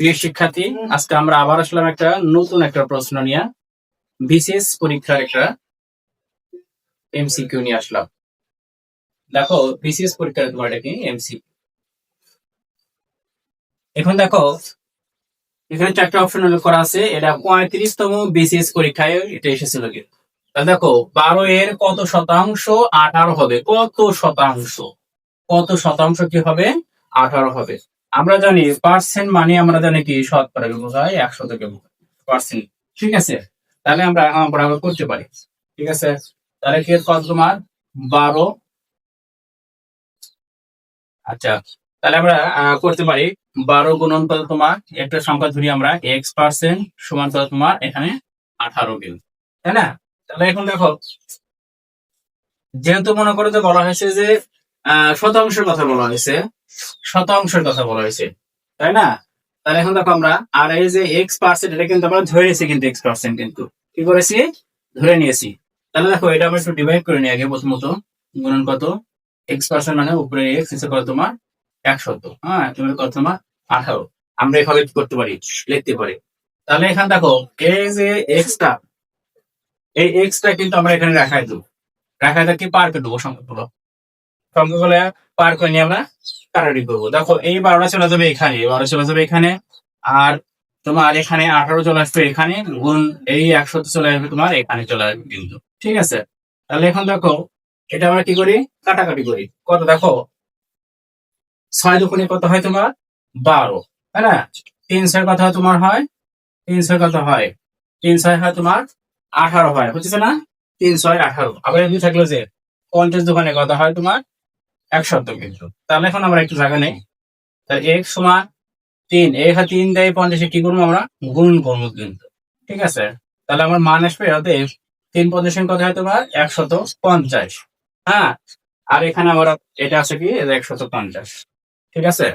প্রিয় শিক্ষার্থী, আজকে আমরা আবার আসলাম একটা নতুন একটা প্রশ্ন নিয়ে। বিসিএস পরীক্ষার একটা এমসিকিউ নিয়ে আসলাম। দেখো, বিসিএস পরীক্ষার তোমার এটা কি এমসিকিউ। এখন দেখো, এখানে চারটা অপশন উল্লেখ করা আছে। এটা 35তম বিসিএস পরীক্ষায় এটা এসেছিল কিন্তু। তাহলে দেখো, 12 এর কত শতাংশ 18 হবে? কত শতাংশ? কত শতাংশ কি হবে? 18 হবে। আমরা জানি পার্সেন্ট মানে আমরা জানি কি শতকরাকে বোঝায়, 100 থেকে পার্সেন্ট। ঠিক আছে, তাহলে আমরা আমরা করতে পারি। ঠিক আছে, তাহলে কি কত তোমার 12। আচ্ছা, তাহলে আমরা করতে পারি 12 গুণন কত তোমার একটা সংখ্যা ধরি আমরা x% সমান কত তোমার এখানে 18 কিন্তু, তাই না? তাহলে এখন দেখো, যেহেতু মনে করো যে বলা হয়েছে যে শতাংশের কথা বলা হয়েছে, শতাংশের কথা বলা হয়েছে, তাই না? তাহলে এখন দেখো আমরা, আর এই যে x% এটা কিন্তু আমরা ধরে নিয়েছি, কিন্তু x% কিন্তু কি করেছি? ধরে নিয়েছি। তাহলে দেখো, এটা আমরা একটু ডিভাইড করে নিই আগে। প্রথমত গুণন কত, x% মানে উপরে x নিচে কত তোমার 100, হ্যাঁ, তুমি কত তোমার 18। আমরা এভাবে কি করতে পারি? লিখতে পারি। তাহলে এখানে দেখো, এই যে এক্সটা, এই এক্সটা কিন্তু আমরা এখানে রাখাই দেবো। রাখাটা কি পার করে দেবো সংখ্যাগুলো, সংখ্যাগুলো পার করে নিয়ে আমরা কাটাকাটি করবো। দেখো, এই 12টা চলে যাবে এখানে, 12 চলে যাবে এখানে, আর তোমার এখানে 18 চলে আসবে এখানে, গুণ এই 100 চলে আসবে তোমার এখানে চলে আসবে কিন্তু। ঠিক আছে, তাহলে এখন দেখো, এটা আমরা কি করি? কাটাকাটি করি। কত দেখো, 6 দুগুণে কত হয় তোমার 12, তাই না? 3 6 কত হয় তোমার হয়, 3 6 কত হয়, 3 6 হয় তোমার 18 হয়, বুঝছে না? 3 6 18। আবার এমনি থাকলো যে 50 দোকানে কত হয় তোমার 100 কিন্তু। তাহলে এখন আমরা একটু জায়গা নেই। তাহলে x সমান 3, এখানে 3 দেয় 50 কি করবো আমরা? গুণ করবো কিন্তু। ঠিক আছে, তাহলে আমার মান আসবে অতএব 3 50 কত হয় তোমার 150। হ্যাঁ, আর এখানে আবার এটা আছে কি 150। ঠিক আছে,